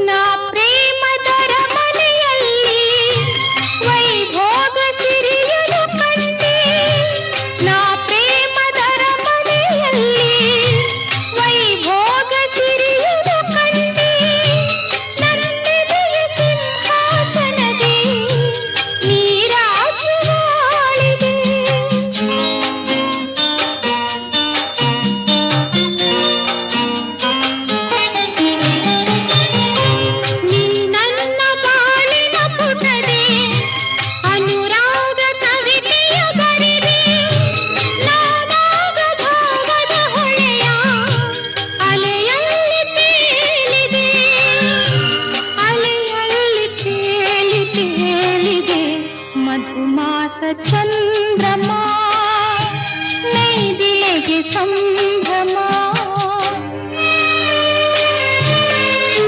ನಾ ಪ್ರೇಮದರ ಮನೆಯಲ್ಲಿ ವೈಭೋಗ ಸಿರಿಯಲು ಕಂಡೆ. ನಾ ಪ್ರೇಮದರ ಮನೆಯಲ್ಲಿ ವೈಭೋಗ ಸಿರಿಯಲು ಕಂಡೆ. ನನ್ನೆದೆಯ ಸಿಂಹಾಸನದಿ ನೀರಾಜವಾಳಿದೆ. ನೀ ನನ್ನ ಬಾಳಿನ ಪುಟದೆ ಅನುರಾಗ ಕವಿತೆಯ ಬರೆದೆ. ನಾನಾಗ ಭಾವದ ಹೊಳೆಯ ಅಲೆಯಲ್ಲಿ ತೇಲಿದೆ. ಅಲೆಯಲ್ಲಿ ತೇಲಿದೆ ಮಧುಮಾಸ ಚಂದ್ರಮ ನೈದಿಲೆಗೆ